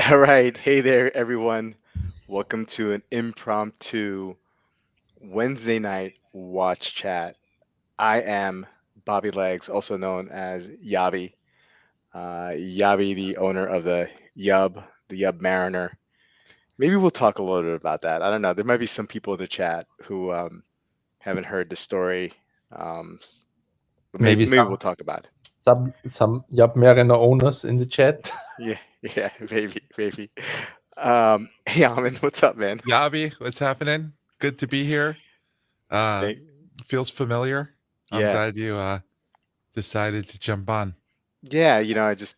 All right. Hey there, everyone. Welcome to an impromptu Wednesday night watch chat. I am Bobby Legs, also known as Yabi. Yabi, the owner of the Yub Mariner. Maybe we'll talk a little bit about that. I don't know. There might be some people in the chat who haven't heard the story, but maybe, Maybe maybe we'll talk about it. some Yap Mariner owners in the chat. Yeah, yeah, maybe. Hey, Amin, what's up, man? Yabi, what's happening? Good to be here. Uh, Thank- feels familiar. I'm Yeah. glad you decided to jump on. Yeah, I just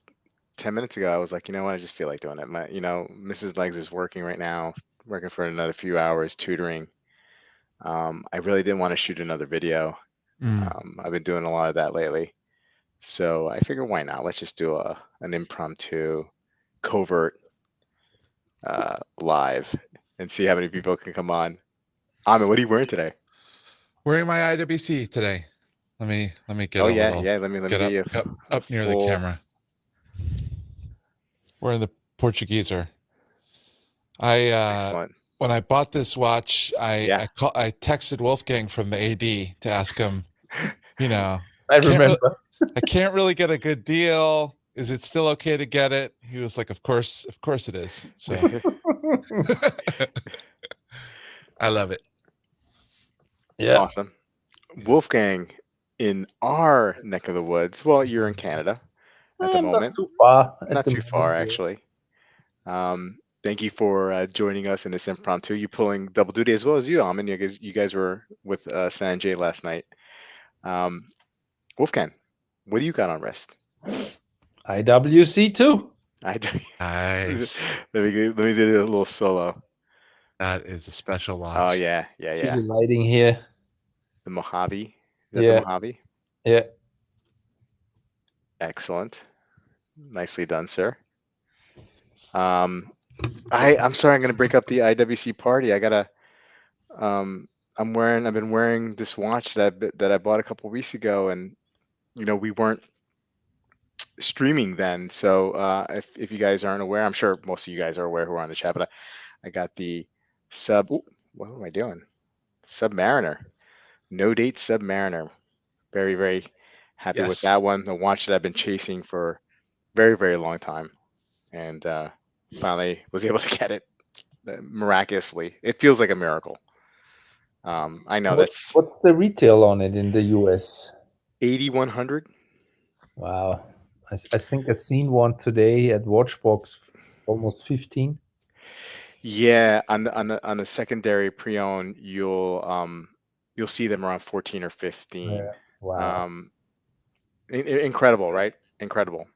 10 minutes ago I was like, you know what, I just feel like doing it. Mrs. Legs is working right now, working for another few hours tutoring. I really didn't want to shoot another video. Mm. I've been doing a lot of that lately. So I figured why not? Let's just do an impromptu covert live and see how many people can come on. Amin, what are you wearing today? Wearing my IWC today. Let me get Oh a yeah, little yeah, let me get get up you up a up near the full. camera. Wearing the Portugueser. I Excellent. when I bought this watch, Yeah. I texted Wolfgang from the AD to ask him, you know, I can't really remember. I can't really get a good deal. Is it still okay to get it? He was like, of course it is. So I love it. Yeah. Awesome. Wolfgang, in our neck of the woods, well, you're in Canada at the Not moment, too far at not the too far moment. actually. Thank you for joining us in this impromptu. You're pulling double duty as well as you, Amin. You guys were with Sanjay last night. Um, Wolfgang, what do you got on wrist? IWC too. I do. Nice. Let me do a little solo. That is a special Oh watch. yeah, yeah, See yeah. the lighting here. The Mojave. Is that the Yeah, Mojave? yeah. Excellent. Nicely done, sir. Um, I'm sorry, I'm gonna break up the IWC party. Um, I've been wearing this watch that I bought a couple weeks ago, and we weren't streaming then. So if you guys aren't aware, I'm sure most of you guys are aware who are on the chat, but I got the sub. Ooh, what am I doing? Submariner, no date Submariner. Very, very happy with Yes. that one. The watch that I've been chasing for very, very long time, and finally was able to get it miraculously. It feels like a miracle. I know What's that's what's the retail on it in the US? 8,100. Wow. I think I've seen one today at Watchbox, almost 15. Yeah, on the secondary pre-owned, you'll see them around 14 or 15. Yeah. Wow. Um, incredible, right? Incredible.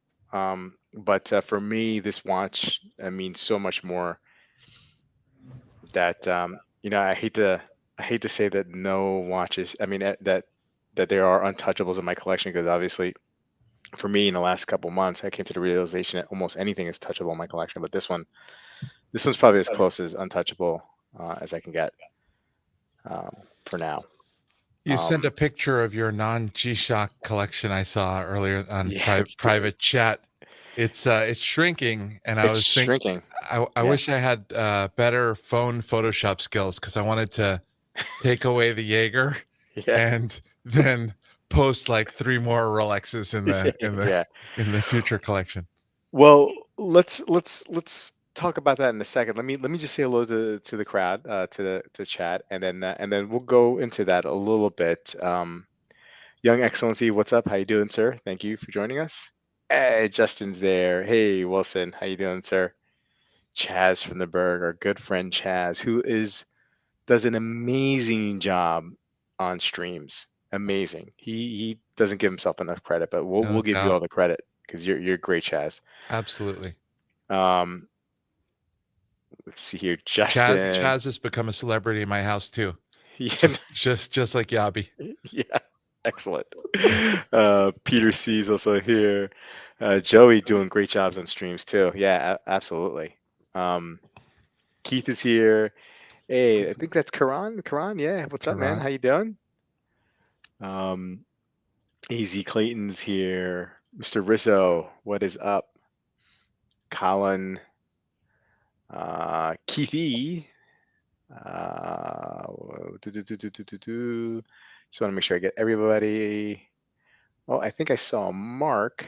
But for me, this watch means so much more that I hate to say that no watches. I mean that there are untouchables in my collection because obviously for me in the last couple months I came to the realization that almost anything is touchable in my collection, but this one's probably as close as untouchable as I can get for now. You sent a Um, picture of your non-G-Shock collection I saw earlier on yeah, private chat. It's shrinking, and I it's was think shrinking. I Yeah, wish I had better phone Photoshop skills because I wanted to take away the Jaeger yeah, and then post like 3 more Rolexes in the yeah. in the future collection. Well, let's talk about that in a second. Let me just say hello to the crowd, to chat, and then we'll go into that a little bit. Young Excellency, what's up? How you doing, sir? Thank you for joining us. Hey, Justin's there. Hey, Wilson, how you doing, sir? Chaz from the Berg, our good friend Chaz, who does an amazing job on streams. Amazing. He doesn't give himself enough credit, but we'll No we'll give you doubt. all the credit because you're great, Chaz. Absolutely. Um, let's see here, Chaz Justin. Chaz has become a celebrity in my house too. Yeah, Just like Yabi. yeah, excellent. Peter C is also here. Joey doing great jobs on streams too. Yeah, absolutely. Um, Keith is here. Hey, I think that's Karan. Karan, yeah. What's up, man? Karan. How you doing? Um, AZ Clayton's here. Mr. Rizzo, what is up? Colin. Keith E. Uh, Just want to make sure I get everybody. Oh, I think I saw Mark.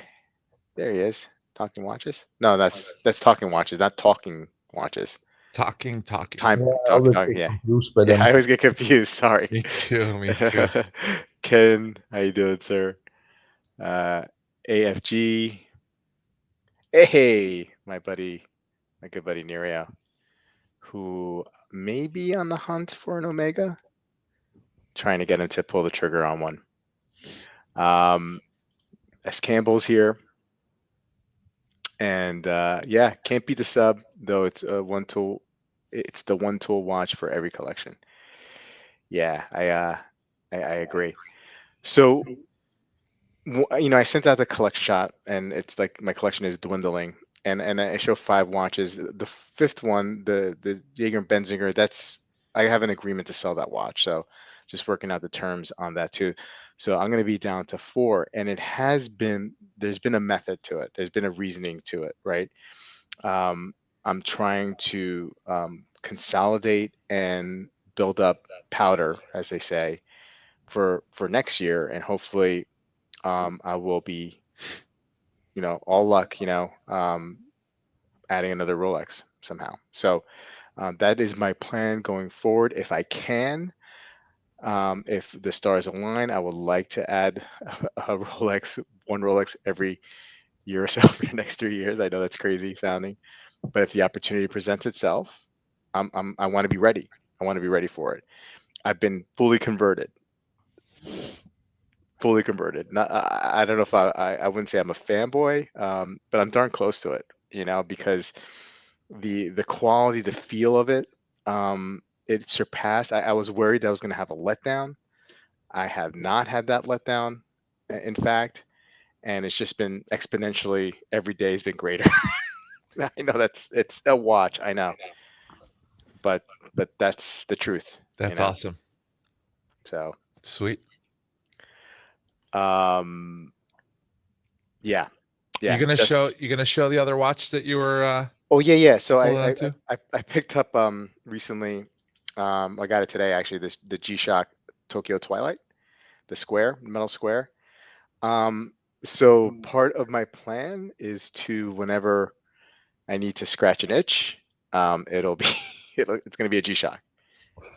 There he is. Talking watches? No, that's talking watches, not talking watches. Talking. Time Yeah, I always talk. get Yeah, confused by yeah. them. I always get confused. Sorry. Me too. Me too. Ken, how you doing, sir? AFG. Hey, my buddy, my good buddy Nerio, who may be on the hunt for an Omega, trying to get him to pull the trigger on one. S. Campbell's here, and yeah, can't beat the sub though. It's a one tool. It's the one tool watch for every collection. Yeah, I agree. So I sent out the collection shot, and it's like my collection is dwindling, and I show 5 watches. The fifth one, the Jaeger and Benzinger, that's I have an agreement to sell that watch, so just working out the terms on that too. So I'm going to be down to 4, and there's been a method to it. There's been a reasoning to it, right? Um, I'm trying to consolidate and build up powder, as they say, for next year, and hopefully I will be, all luck, adding another Rolex somehow. So that is my plan going forward. If I can, if the stars align, I would like to add a Rolex, one Rolex every year or so for the next 3 years. I know that's crazy sounding, but if the opportunity presents itself, I want to be ready. I want to be ready for it. I've been fully converted. Fully converted. Not, I don't know if I wouldn't say I'm a fanboy, but I'm darn close to it, because the quality, the feel of it, it surpassed. I was worried that I was going to have a letdown. I have not had that letdown, in fact, and it's just been exponentially every day has been greater. I know it's a watch, I know, but that's the truth, That's awesome. So, Sweet. yeah, yeah. You gonna show the other watch that you were Oh yeah. So holding on to? I picked up recently. I got it today actually. The G-Shock Tokyo Twilight, the square, metal square. So part of my plan is to whenever I need to scratch an itch, it'll be it's going to be a G-Shock,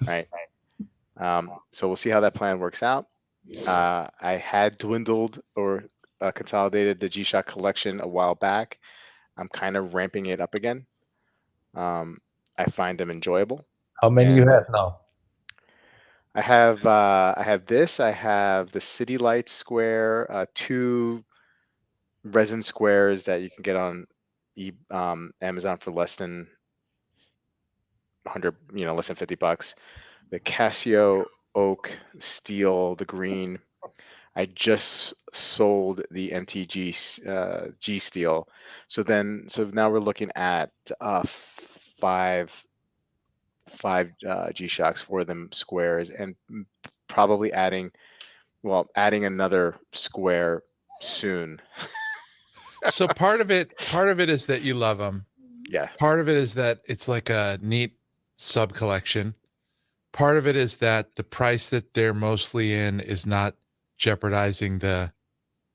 right? So we'll see how that plan works out. I had dwindled or consolidated the G-Shock collection a while back. I'm kind of ramping it up again. I find them enjoyable. How many you have now? I have this. I have the City Lights Square, 2 resin squares that you can get on Amazon for less than 100, less than $50. The Casio oak steel, the green. I just sold the MTG G steel. So now we're looking at 5 G-Shocks for them squares, and probably adding another square soon. So part of it is that you love them. Yeah. Part of it is that it's like a neat sub collection. Part of it is that the price that they're mostly in is not jeopardizing the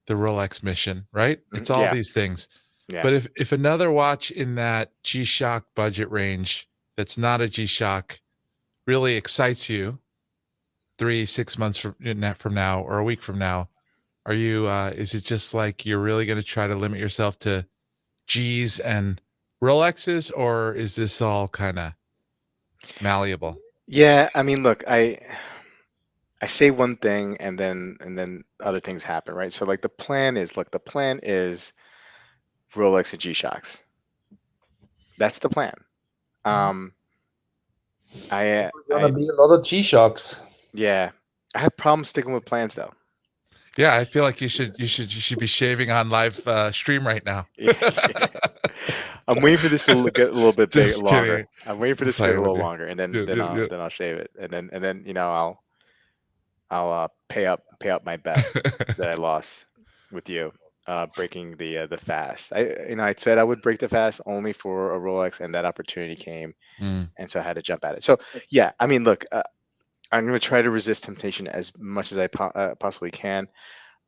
Rolex mission, right? It's all Yeah. these things. Yeah. But if another watch in that G-Shock budget range that's not a G-Shock really excites you 3-6 months from now or a week from now, are you is it just like you're really going to try to limit yourself to G's and Rolexes, or is this all kind of malleable? Yeah, I mean, look, I say one thing and then other things happen, right? So like the plan is Rolex and G-Shocks. That's the plan. Gonna be a lot of G-Shocks. Yeah, I have problems sticking with plans though. Yeah, I feel like you should be shaving on live stream right now. Yeah. I'm waiting for this to get a little bit big, Just longer. kidding. I'm waiting for this to get a little longer, and then I'll shave it, and then I'll pay up my bet that I lost with you. breaking the fast. I said I would break the fast only for a Rolex, and that opportunity came, Mm, and so I had to jump at it. So yeah, I mean, look, I'm going to try to resist temptation as much as I possibly can.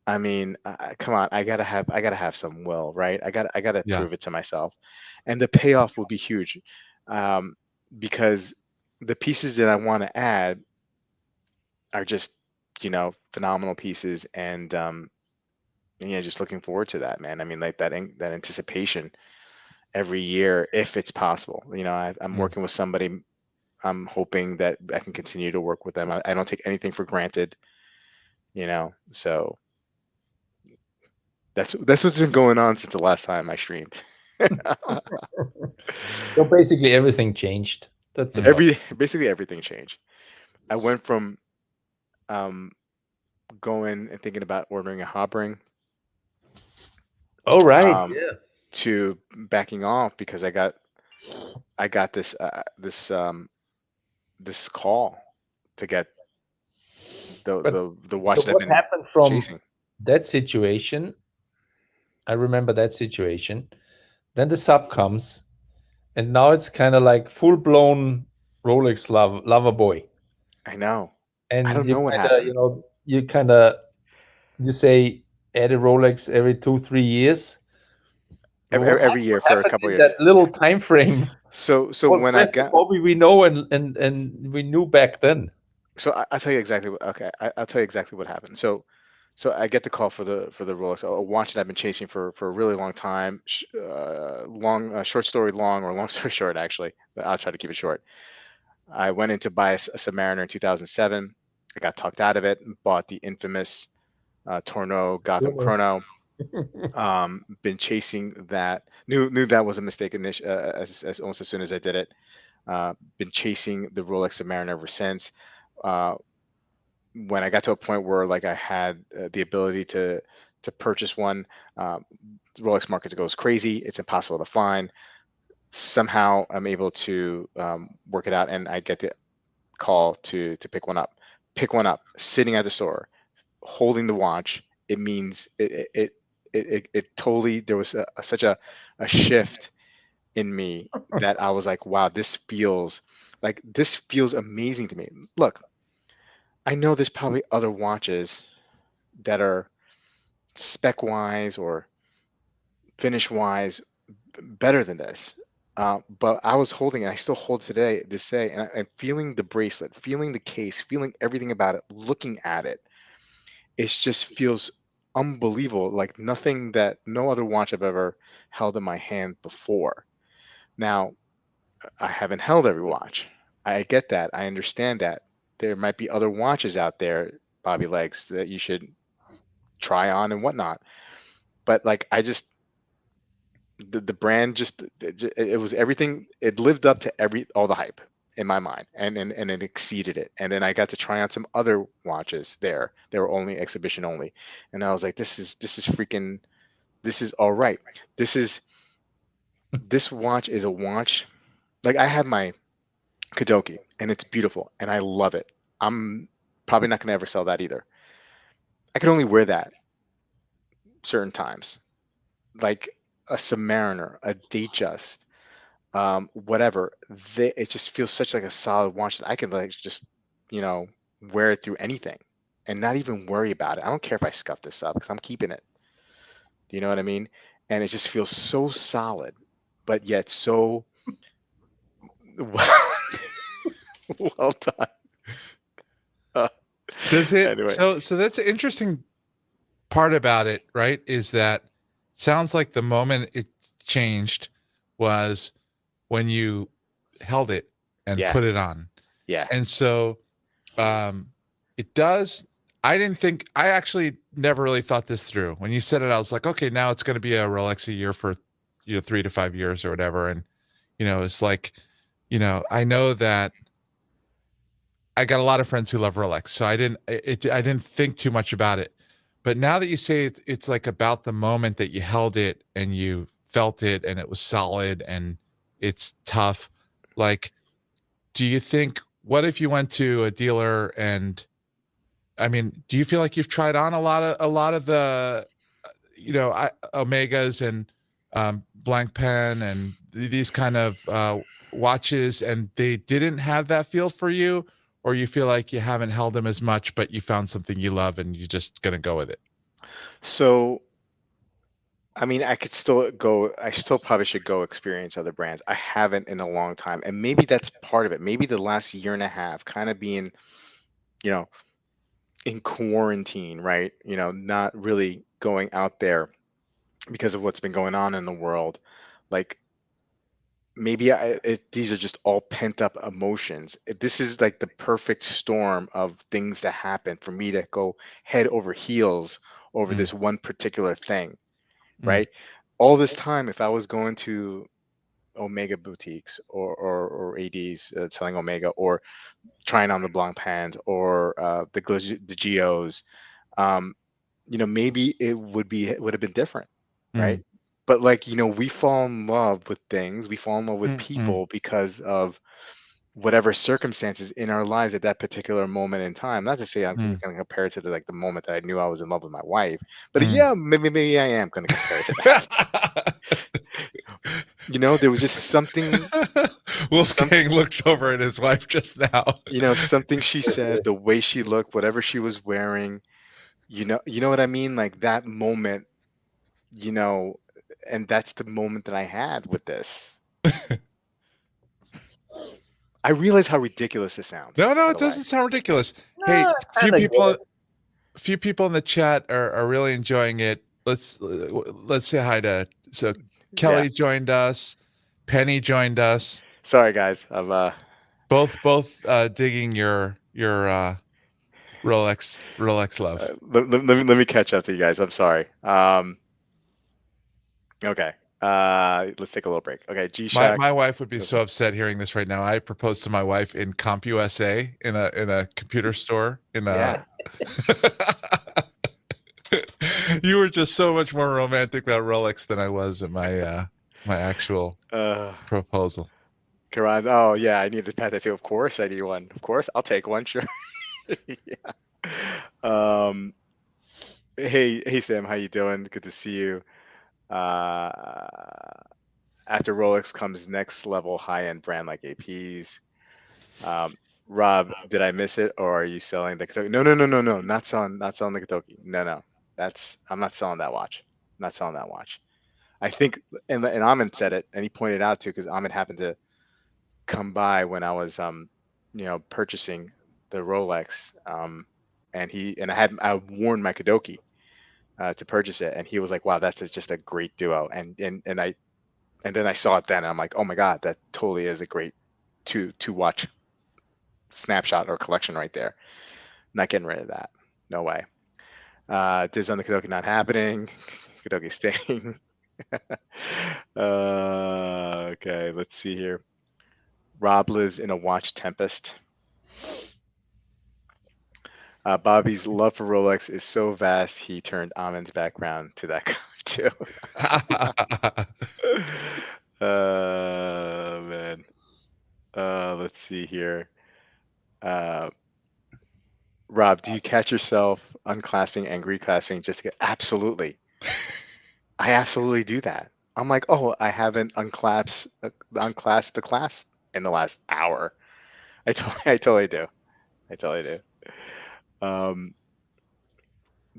I mean, come on, I gotta have some will, right? I gotta yeah. prove it to myself, and the payoff will be huge, um, because the pieces that I want to add are just, phenomenal pieces, and yeah, just looking forward to that, man. I mean, like that anticipation every year, if it's possible. I'm Mm. working with somebody. I'm hoping that I can continue to work with them. I don't take anything for granted, so that's what's been going on since the last time I streamed. So basically, everything changed. That's Mm. about. Basically everything changed. I went from um going and thinking about ordering a hot ring, Oh right, um yeah. to backing off because I got this call to get the But the the so watch that I've what been happened from chasing. that situation? I remember that situation. Then the sub comes, and now it's kind of like full blown Rolex lover boy. I know. I And don't know you what kind of, happened. you say add a Rolex every 2 3 years. But Every year what for a happened couple in years. that little time frame? So Well, when I where's the got Bobby we know and we knew back then? I'll tell you exactly what. Okay, I'll tell you exactly what happened. So I get the call for the Rolex, a watch that I've been chasing for a really long time. Short story long, or long story short, actually. But I'll try to keep it short. I went in to buy a Submariner in 2007. I got talked out of it and bought the infamous Tourneau Gotham Chrono. Been chasing that. Knew that was a mistake as almost as soon as I did it. Been chasing the Rolex Submariner ever since. Uh, when I got to a point where like I had the ability to purchase one, um, Rolex market goes crazy. It's impossible to find. Somehow I'm able to work it out, and I get the call to pick one up. Pick one up, sitting at the store, holding the watch. It means it totally. There was such a shift in me that I was like, wow, this feels amazing to me. Look, I know there's probably other watches that are spec wise or finish wise better than this. But I was holding it. I still hold today this day, and feeling the bracelet, feeling the case, feeling everything about it, looking at it. It just feels unbelievable, like nothing that no other watch I've ever held in my hand before. Now, I haven't held every watch. I get that. I understand that. There might be other watches out there, Bobby Legs, that you should try on and whatnot. But like, the brand it was everything. It lived up to all the hype in my mind, and it exceeded it. And then I got to try on some other watches there. They were only exhibition only, and I was like, this is freaking, this is all right. This is this watch is a watch. Like I have my Kadoki, and it's beautiful, and I love it. I'm probably not gonna ever sell that either. I could only wear that certain times, like a Submariner, a Datejust, whatever. It just feels such like a solid watch that I can like just, you know, wear it through anything and not even worry about it. I don't care if I scuff this up because I'm keeping it. Do you know what I mean? And it just feels so solid, but yet so well, well done. Uh, Does it? anyway, So that's an interesting part about it, right? Is that sounds like the moment it changed was when you held it and yeah, put it on. yeah, And so um it does. I actually never really thought this through. When you said it, I was like, okay, now it's going to be a Rolex a year for 3 to 5 years or whatever. And it's like, I know that I got a lot of friends who love Rolex, so I didn't think too much about it. But now that you say it's like about the moment that you held it and you felt it and it was solid and it's tough. Like, do you think, what if you went to a dealer and, I mean, do you feel like you've tried on a lot of the, Omegas and blank pen and these kind of watches, and they didn't have that feel for you, or you feel like you haven't held them as much, but you found something you love and you're just gonna go with it? So, I mean, I could still go. I still probably should go experience other brands. I haven't in a long time, and maybe that's part of it. Maybe the last year and a half, kind of being, you know, in quarantine, right? Not really going out there because of what's been going on in the world. Like maybe these are just all pent up emotions. This is like the perfect storm of things that happen for me to go head over heels over Mm, this one particular thing, mm, right? All this time, if I was going to Omega boutiques or ADs selling Omega, or trying on the Blanc pans, or the Geos, um, maybe it would have been different, right? mm, But like, we fall in love with things, we fall in love with mm, mm, people because of whatever circumstances in our lives at that particular moment in time. Not to say I'm going mm. to compare it to like the moment that I knew I was in love with my wife, but Mm. yeah, maybe I am going to compare it to that. There was just something, some, Wolfgang looks over at his wife just now. something she said, the way she looked, whatever she was wearing, you know what I mean? Like that moment, you know, and that's the moment that I had with this. I realize how ridiculous this sounds, No, by it the way. doesn't sound ridiculous. Hey, I kind of get it. few people in the chat are really enjoying it. Let's say hi to Yeah. Kelly joined us, Penny joined us. Sorry, guys. Both digging your Rolex love. Let me catch up to you guys. I'm sorry. Okay. Let's take a little break. Okay. My G-Shocks. wife would be so Okay. upset hearing this right now. I proposed to my wife in CompUSA in a computer store in a. Yeah. You were just so much more romantic about Rolex than I was at my actual Uh, proposal. Karan's. Oh, yeah. I need a pet tattoo. Of course, I need one. Of course, I'll take one. Sure. Yeah. Um. Hey, Sam. How you doing? Good to see you. Uh, After Rolex comes next level high-end brand like APs. Um, Rob, did I miss it, or are you selling the Katoki? No, no, no, no, no. Not selling the Katoki. No, no. I'm not selling that watch. I'm not selling that watch. I think, and Ahmed said it, and he pointed out too, because Ahmed happened to come by when I was purchasing the Rolex, and I worn my Kadoki to purchase it, and he was like, "Wow, that's just a great duo." And then I saw it then, and I'm like, "Oh my God, that totally is a great two watch snapshot or collection right there." Not getting rid of that. No way. Diz on the Kadoki not happening. Kadoki staying. Okay, let's see here. Rob lives in a watch tempest. Bobby's love for Rolex is so vast, he turned Amin's background to that color too. Man. Let's see here. Uh, Rob, do you catch yourself unclasping and reclasping just to get absolutely? I absolutely do that. I'm like, oh, I haven't unclasped the class in the last hour. I totally do. I totally do.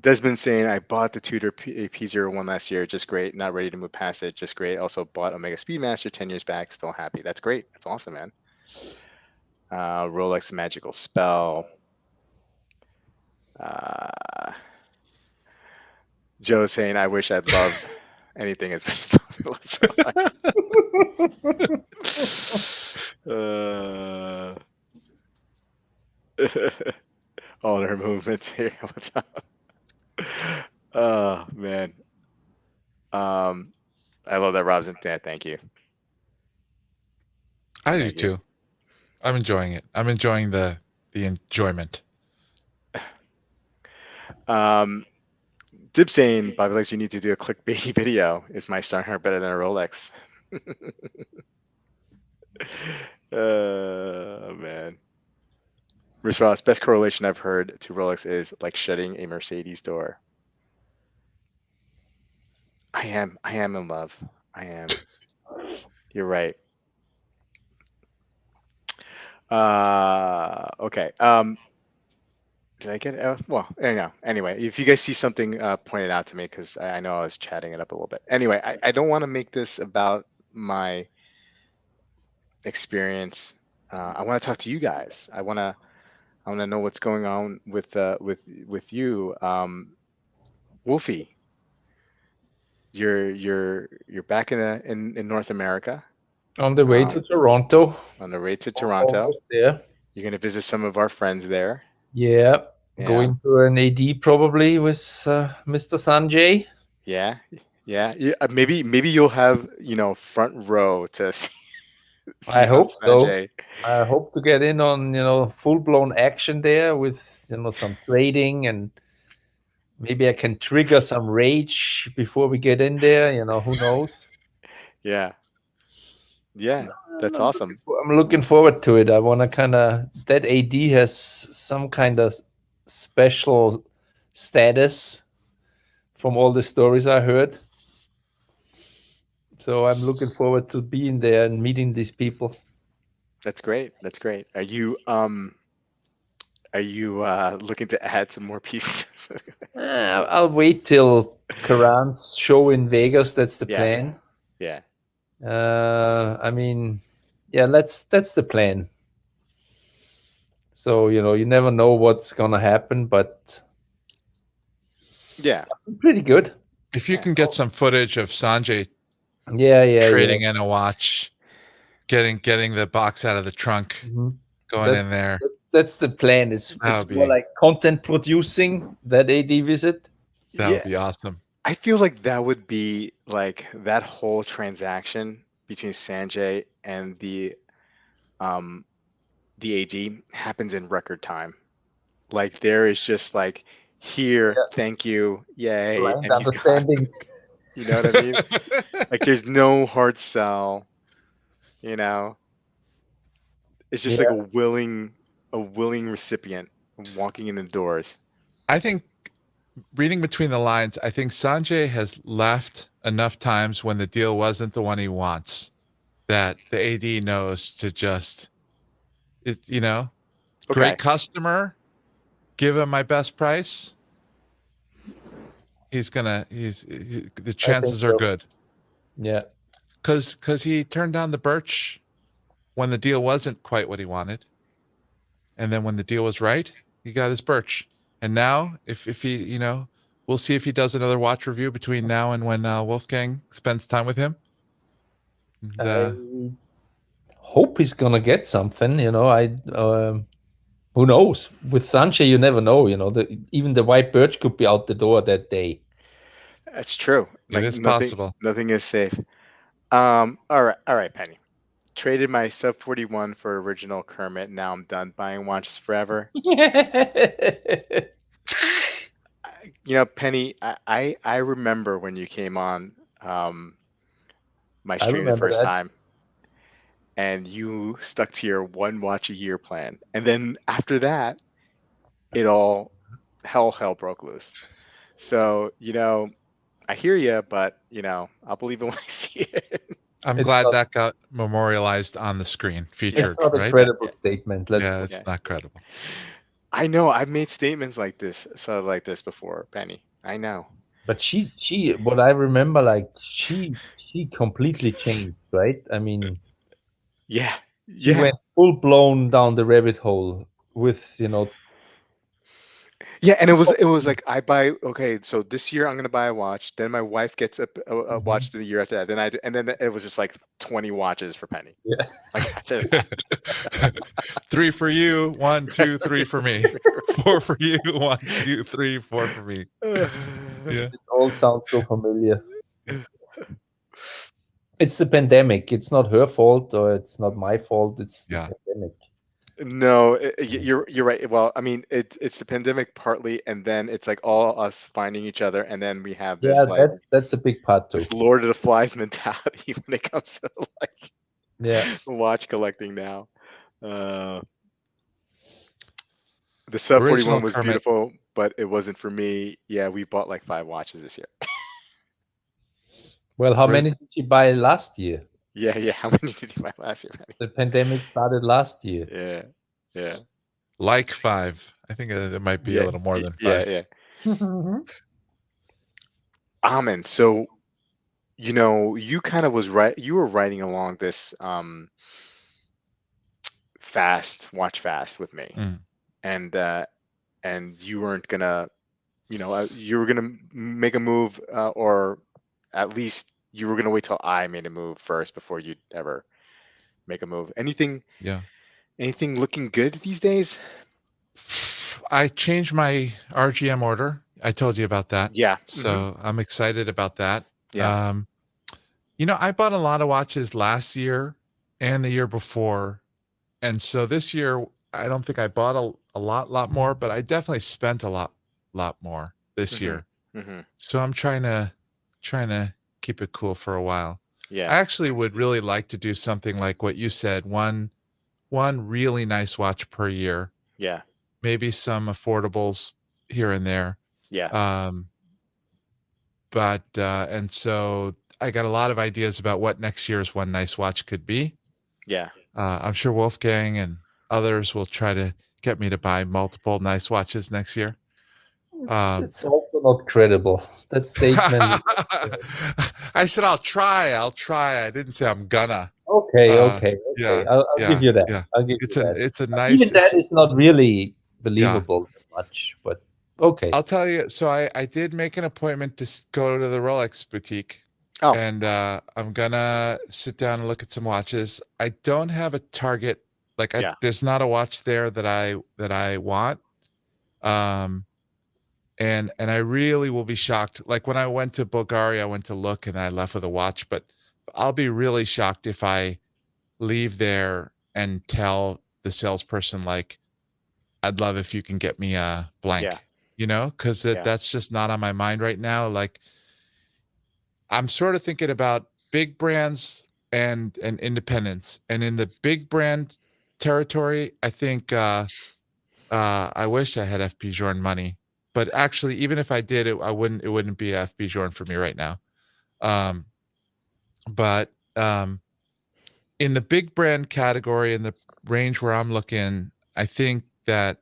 Desmond saying I bought the Tudor P01 last year, just great. Not ready to move past it, just great. Also bought Omega Speedmaster 10 years back, still happy. That's great. That's awesome, man. Rolex Magical Spell. Uh, Joe saying I wish I'd love anything as much as Rolex. All her movements here. What's up? Oh man. I love that Rob's in there. Thank you. I do Thank you. too. I'm enjoying it. I'm enjoying the enjoyment. Dib saying Bobby likes you need to do a clickbaity video. Is my Starhart better than a Rolex? Man. Rich Ross, best correlation I've heard to Rolex is like shutting a Mercedes door. I am in love. I am. You're right. Okay. Did I get it? Well, anyhow, anyway, if you guys see something, point it out to me because I know I was chatting it up a little bit. Anyway, I don't want to make this about my experience. I want to talk to you guys. I want to know what's going on with you, Wolfie. You're back in North America, On the way to um, Toronto, on the way to Toronto. almost there. You're gonna visit some of our friends there. Yeah, Yeah, going to an AD probably with Mr. Sanjay. yeah, yeah. Maybe you'll have front row to see I how hope so. Sanjay. I hope to get in on full blown action there with some trading, and maybe I can trigger some rage before we get in there. Who knows? Yeah, yeah. That's I'm looking, awesome. I'm looking forward to it. I want to kind of that AD has some kind of special status from all the stories I heard. So I'm looking forward to being there and meeting these people. That's great. That's great. Are you looking to add some more pieces? I'll wait till Karan's show in Vegas. That's the Yeah, plan. yeah, I mean, yeah, that's the plan. So you never know what's gonna happen, but yeah, pretty good. If you yeah. can get some footage of Sanjay Yeah. trading in a watch, getting the box out of the trunk, Mhm. going That's, in there, that's the plan. It's that it's would more be like content producing that AD visit. that would Yeah, be awesome. I feel like that would be like that whole transaction between Sanjay and um the AD happens in record time. Like there is just like here, Yeah, thank you, yay, blind and he's gone. understanding. You know what I mean? Like there's no hard sell, you know. It's just like Yes, a willing recipient walking in the doors. I think reading between the lines, I think Sanjay has left enough times when the deal wasn't the one he wants that the AD knows to just great Okay, customer, give him my best price. The I think chances are so. good Yeah, because he turned down the Birch when the deal wasn't quite what he wanted, and then when the deal was right, he got his Birch. And now, if he, we'll see if he does another watch review between now and when Wolfgang spends time with him. And, I hope he's gonna get something. Who knows? With Sanjay, you never know. Even the white birch could be out the door that day. that's true. it Like is possible. nothing is safe. All right, Penny. Traded my sub 41 for original Kermit. Now I'm done buying watches forever. Penny, I remember when you came on um, my I stream the remember first that. time, and you stuck to your one watch a year plan, and then after that, it all hell broke loose. So I hear you, but I'll believe it when I see it. I'm It's glad not. that got memorialized on the screen, Yeah, It's featured, not a right? yeah, credible yeah, statement. Let's Yeah, put. it's yeah. not credible. I know I've made statements like this, sort of like this before, Penny. I know. But what I remember, like she completely changed, right? I mean, Yeah, she yeah. went full blown down the rabbit hole with Yeah, and it was like I buy okay, so this year I'm gonna buy a watch. Then my wife gets a Mhm. watch the year after that. And then it was just like 20 watches for Penny. Yeah. Like after that, 3 for you, 1, 2, 3 for me. 4 for you, 1, 2, 3, 4 for me. Yeah. It all sounds so familiar. It's the pandemic. It's not her fault or it's not my fault. It's the Yeah. pandemic. No, you're right. Well, I mean, it's the pandemic partly, and then it's like all us finding each other, and then we have Yeah, this like that's a big part too. this Lord of the Flies mentality when it comes to like Yeah. watch collecting now. Uh, the sub 41 Original was Kermit. beautiful, but it wasn't for me. Yeah, we bought like 5 watches this year. Well, how Where many did you buy last year? Yeah, yeah. How many did you buy last year, Manny? The pandemic started last year. Yeah, yeah, like 5. I think it might be a yeah, little more than yeah, 5. yeah. Amin, so you kind of was right. You were riding along this watch fast with me, Mm, and you weren't gonna, you were gonna make a move, or at least you were gonna wait till I made a move first before you'd ever make a move. yeah. Anything looking good these days? I changed my RGM order. I told you about that. Yeah. So I'm excited about that. Yeah. Um, I bought a lot of watches last year and the year before. And so this year, I don't think I bought a lot more, but I definitely spent lot more this hmm year. hmm So I'm trying to keep it cool for a while. I Yeah. actually would really like to do something like what you said, one really nice watch per year, Yeah. maybe some affordables here and there. Yeah. Um, but and so I got a lot of ideas about what next year's one nice watch could be. Yeah. I'm sure Wolfgang and others will try to get me to buy multiple nice watches next year. Um, It's also not credible. That statement. I said I'll try. I'll try. I didn't say I'm gonna. Okay, Uh, okay, okay. yeah, I'll give yeah, you that. yeah. I'll give you It's a that. it's a nice. Even that It's is not really yeah. believable that much, but okay. I'll tell you. So I did make an appointment to go to the Rolex boutique, Oh, and I'm gonna sit down and look at some watches. I don't have a target. Like yeah. there's not a watch there that I want. Um, and I really will be shocked. Like when I went to Bulgaria, I went to look and I left with a watch, but I'll be really shocked if I leave there and tell the salesperson like, I'd love if you can get me a Yeah. blank, because Yeah. that's just not on my mind right now. Like I'm sort of thinking about big brands and independents. And in the big brand territory, I think I wish I had FP Journe money, but actually, even if I did, it wouldn't be FP Journe for me right now. Um, but in the big brand category, in the range where I'm looking, I think that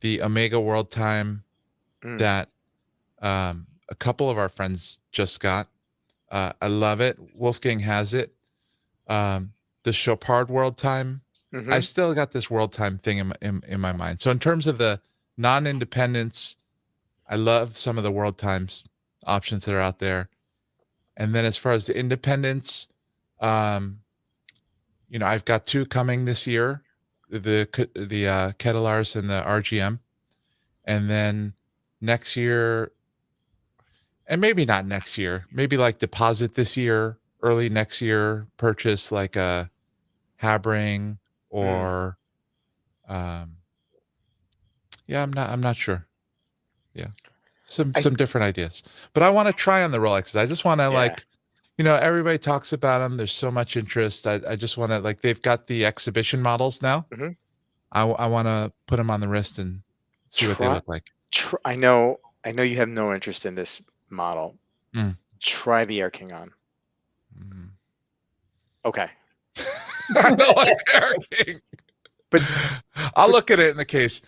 the Omega World Time Mm. that a couple of our friends just got, I love it. Wolfgang has it. The Chopard World Time, I Mm-hmm. still got this World Time thing in my mind. So in terms of the non-independents, I love some of the world times options that are out there. And then as far as the independents, um, I've got two coming this year, the Ketelars and the RGM. And then next year, and maybe not next year, maybe like deposit this year, early next year, purchase like a Habring Mm. or um, yeah, I'm not sure. Yeah. Some I some different ideas. But I want to try on the Rolexes. I just want to Yeah. like, everybody talks about them. There's so much interest. I just want to like they've got the exhibition models now. hmm I want to put them on the wrist and see what they Try. look like. I know. I know you have no interest in this model. Mm. Try the Air King on. Mm. Okay. I don't like Air King. But I'll but look at it in the case.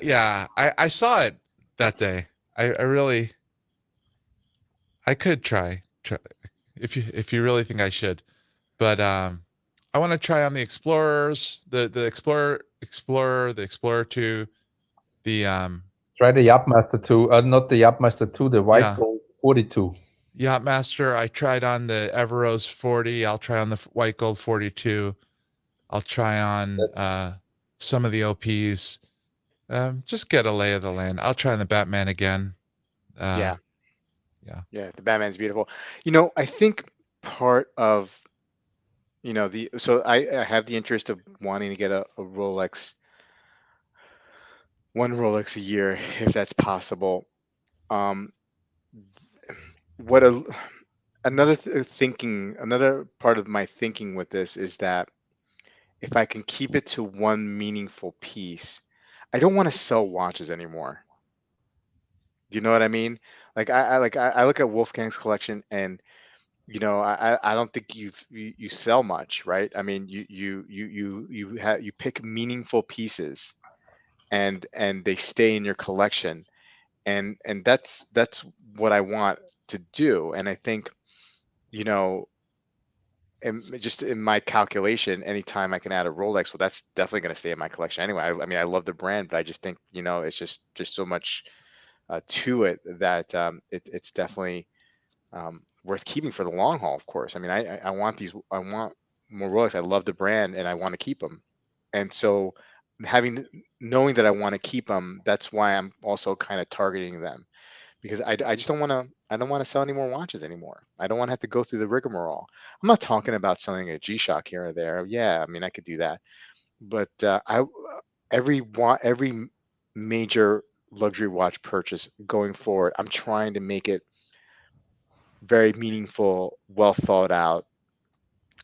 Yeah, I saw it that day. I really I could try if you really think I should. But I want to try on the Explorers, the Explorer, the Explorer 2, the Try the Yachtmaster 2, not the Yachtmaster 2, the white yeah, gold 42. Yachtmaster. I tried on the Everose 40. I'll try on the white gold 42. I'll try on That's some of the OPs. Just get a lay of the land. I'll try on the Batman again. Uh, yeah, yeah. yeah. The Batman's beautiful. I think part of the so I have the interest of wanting to get a Rolex, one Rolex a year if that's possible. Um, what a another part of my thinking with this is that if I can keep it to one meaningful piece, I don't want to sell watches anymore. Do you know what I mean? Like I look at Wolfgang's collection, and I don't think you sell much, right? I mean, you pick meaningful pieces, and they stay in your collection, and that's what I want to do. And I think, you know, just in my calculation, anytime I can add a Rolex, well, that's definitely going to stay in my collection anyway. I mean, I love the brand, but I just think, it's just so much to it that it's definitely worth keeping for the long haul. Of course, I mean, I want these, I want more Rolex. I love the brand, and I want to keep them. And so, having knowing that I want to keep them, that's why I'm also kind of targeting them, because I just don't want to. I don't want to sell any more watches anymore. I don't want to have to go through the rigmarole. I'm not talking about selling a G-Shock here or there. Yeah, I mean, I could do that, but every major luxury watch purchase going forward, I'm trying to make it very meaningful, well thought out,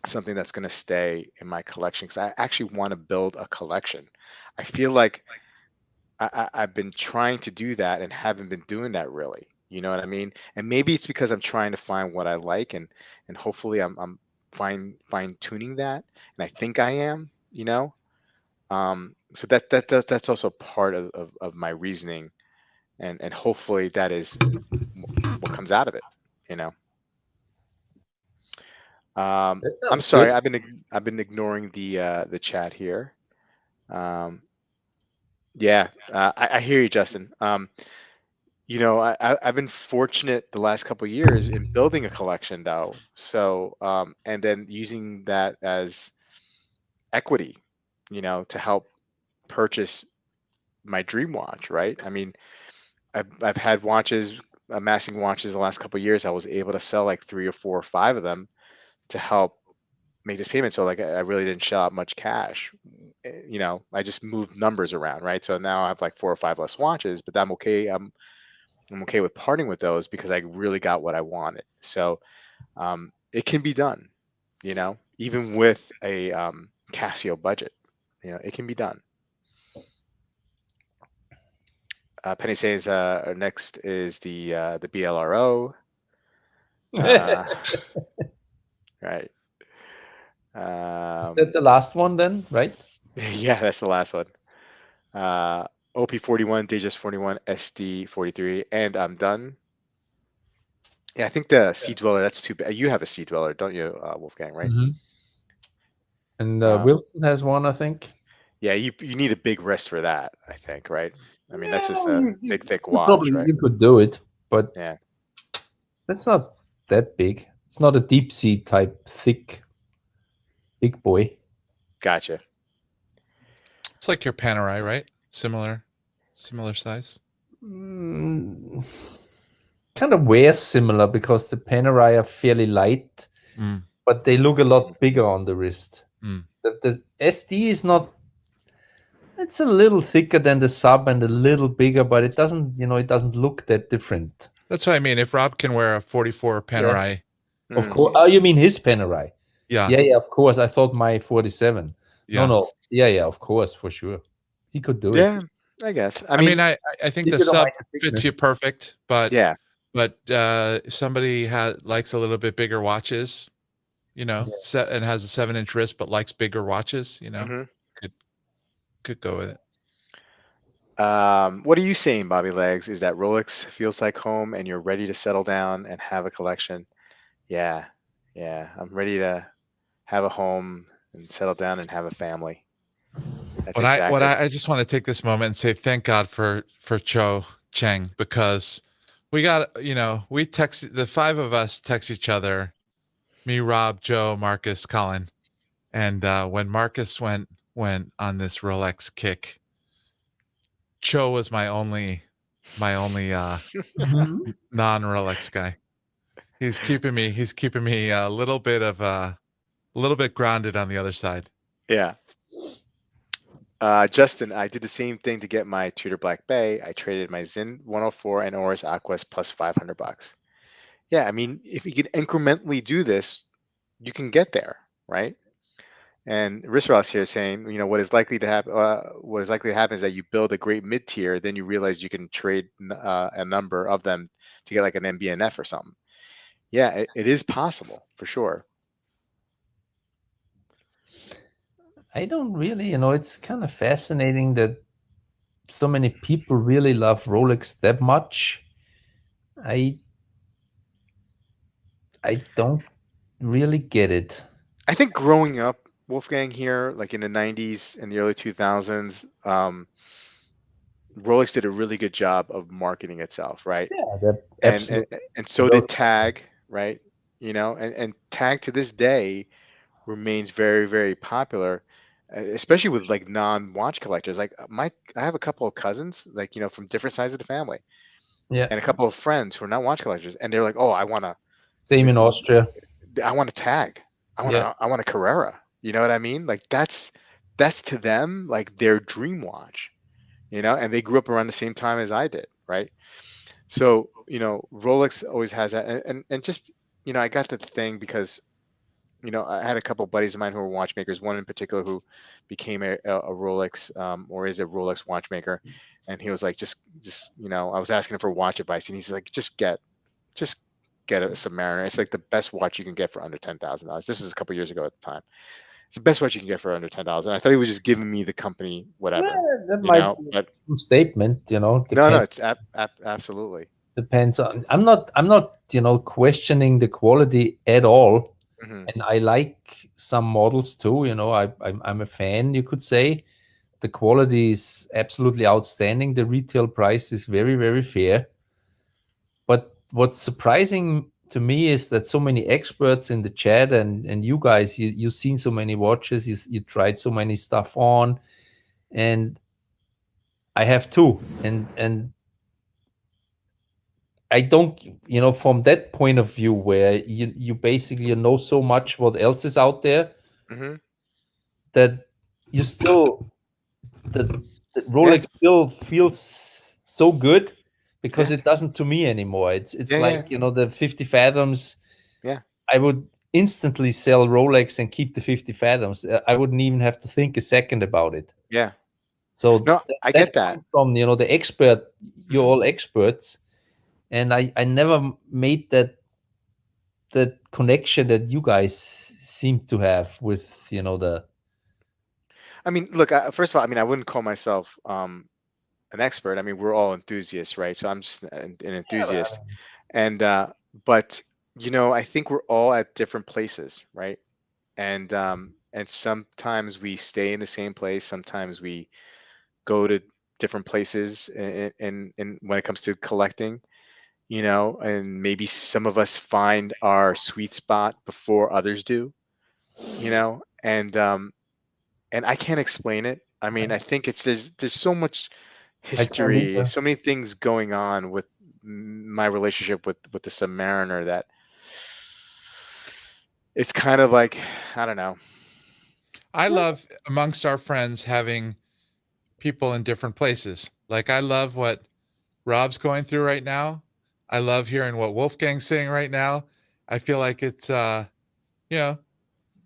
something that's going to stay in my collection, because I actually want to build a collection. I feel like I've been trying to do that and haven't been doing that really. You know what I mean? And maybe it's because I'm trying to find what I like, and hopefully I'm fine tuning that, and I think I am. So that's also part of my reasoning, and hopefully that is what comes out of it. You know. That I'm sounds sorry, good. I've been ignoring the chat here. Yeah, I hear you, Justin. I've been fortunate the last couple of years in building a collection, though. So, and then using that as equity, to help purchase my dream watch, right? I mean, I've had watches, amassing watches the last couple of years. I was able to sell like three or four or five of them to help make this payment. So like I really didn't shell out much cash. I just moved numbers around, right? So now I have like four or five less watches, but I'm okay. I'm okay with parting with those because I really got what I wanted. So it can be done, even with a Casio budget. It can be done. Penny says next is the BLRO. Uh, right. Is that the last one then, right? Yeah, that's the last one. Uh, OP41, Digis 41, SD 43, and I'm done. Yeah, I think the Sea Dweller, that's too bad. You have a Sea Dweller, don't you, Wolfgang, right? Mhm. And Uh, Wilson has one, I think. yeah, you need a big wrist for that, I think, right? I mean, that's just Yeah, a you big, thick could watch, probably right? you could do it, but Yeah, it's not that big. It's not a deep sea type thick big boy. gotcha. It's like your Panerai, right? Similar size. Mm, kind of wear similar because the Panerai are fairly light, Mm, but they look a lot bigger on the wrist. mm. The SD is not. It's a little thicker than the sub and a little bigger, but it doesn't look that different. That's what I mean. If Rob can wear a 44 Yeah, Panerai, of Mm, course. Oh, you mean his Panerai? yeah, Yeah, yeah, of course. I thought my 47. No, yeah. no. Yeah, yeah, of course, for sure. He could do it. yeah, I guess. I I mean, mean, I think If the you don't sub mind the fits you thickness. perfect, but yeah, if somebody likes a little bit bigger watches, Yeah. and has a 7-inch wrist but likes bigger watches, hmm could could go with it. What are you saying, Bobby Legs? Is that Rolex feels like home and you're ready to settle down and have a collection? Yeah, yeah, I'm ready to have a home and settle down and have a family. That's What exactly. I just want to take this moment and say thank God for Cho Cheng, because we got we text, the five of us text each other, me, Rob, Joe, Marcus, Colin, and when Marcus went on this Rolex kick, Cho was my only Mhm. non Rolex guy. He's keeping me a little bit grounded on the other side. Yeah. Justin, I did the same thing to get my Tudor Black Bay. I traded my Zin 104 and Oris Aquas plus $500. Yeah, I mean, if you can incrementally do this, you can get there, right? And Risros here is saying, what is likely to happen? What is likely to happen is that you build a great mid tier, then you realize you can trade a number of them to get like an MBNF or something. Yeah, it is possible for sure. I don't really, it's kind of fascinating that so many people really love Rolex that much. I I don't really get it. I think growing up, Wolfgang here, like in the '90s and the early 2000s, Rolex did a really good job of marketing itself, right? Yeah, that And and absolutely. and so did Tag, right? And Tag to this day remains very, very popular, especially with like non-watch collectors. Like I have a couple of cousins, like from different sides of the family, Yeah, and a couple of friends who are not watch collectors, and they're like, "Oh, same in Austria. I want a Tag, Yeah, I want a Carrera." You know what I mean? Like that's to them like their dream watch, and they grew up around the same time as I did, right? So, Rolex always has that, and just I got the thing because I had a couple buddies of mine who were watchmakers. One in particular who became a Rolex or is a Rolex watchmaker, and he was like, just I was asking him for watch advice, and he's like, just get a Submariner. It's like the best watch you can get for under $10,000. This was a couple years ago at the time. It's the best watch you can get for under $10,000. And I thought he was just giving me the company, yeah, whatever, that might be a but true statement. no, it's absolutely. Depends on. I'm not questioning the quality at all, Hmm. and I like some models too. I'm a fan. You could say the quality is absolutely outstanding. The retail price is very very fair. But what's surprising to me is that so many experts in the chat and you guys, you've seen so many watches, you tried so many stuff on, and I have too. And I don't, from that point of view where you basically know so much what else is out there Hmm. that you still that, that Yeah, Rolex still feels so good because yeah, it doesn't to me anymore. It's yeah, yeah, like, the 50 fathoms. yeah, I would instantly sell Rolex and keep the 50 fathoms. I wouldn't even have to think a second about it. yeah. So No, I that get that. comes from, the expert. You're Mhm. all experts, and I never made that connection that you guys seem to have with, the I mean, look, first of all, I mean, I wouldn't call myself an expert. I mean, we're all enthusiasts, right? So I'm just an yeah, enthusiast. And but I think we're all at different places, right? And sometimes we stay in the same place, sometimes we go to different places in when it comes to collecting, and maybe some of us find our sweet spot before others do, and I can't explain it. I mean, I think there's so much I can't history, either. so many things going on with my relationship with the Submariner that it's kind of like I don't know. I love amongst our friends having people in different places. Like I love what Rob's going through right now. I love hearing what Wolfgang's saying right now. I feel like it's you know,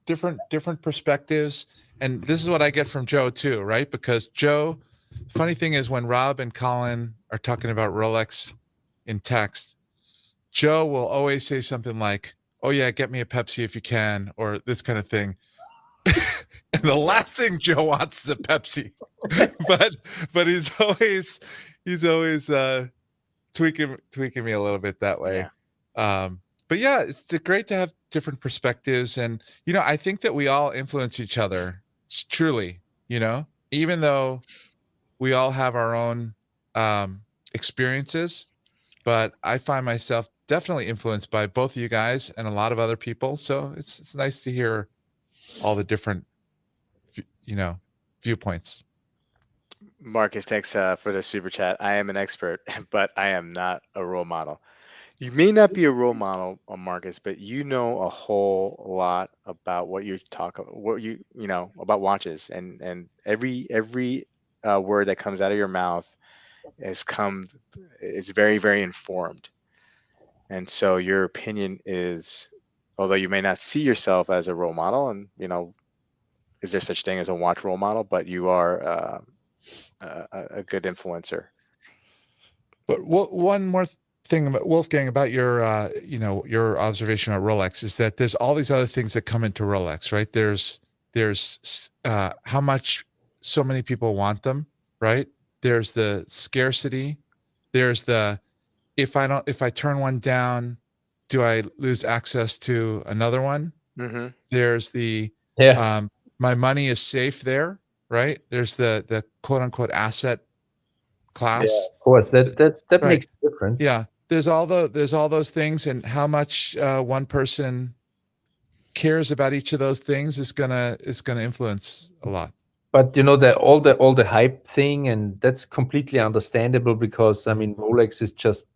different perspectives. And this is what I get from Joe too, right? Because Joe, funny thing is when Rob and Colin are talking about Rolex in text, Joe will always say something like, "Oh yeah, get me a Pepsi if you can," or this kind of thing. And the Yeah, last thing Joe wants is a Pepsi. but but he's always tweaking me a little bit that way. yeah. But yeah, it's great to have different perspectives, and I think that we all influence each other. Truly, even though we all have our own experiences, but I find myself definitely influenced by both of you guys and a lot of other people. So it's nice to hear all the different you know viewpoints. Marcus, thanks for the super chat. I am an expert, but I am not a role model. You may not be a role model, Marcus, but you know a whole lot about what you know about watches, and every word that comes out of your mouth has come is very, very informed. And so your opinion is, although you may not see yourself as a role model, and is there such thing as a watch role model, but you are a good influencer. But one more thing about Wolfgang about your your observation at Rolex is that there's all these other things that come into Rolex, right? There's how much so many people want them, right? There's the scarcity. There's the if I turn one down, do I lose access to another one? Mm-hmm. There's the Yeah, my money is safe there, right? There's the quote unquote asset yeah, class. of course. That Right. makes a difference. Yeah. There's all those things, and how much one person cares about each of those things is gonna influence a lot. But you know, all the hype thing, and that's completely understandable because I Mhm. mean, Rolex is just,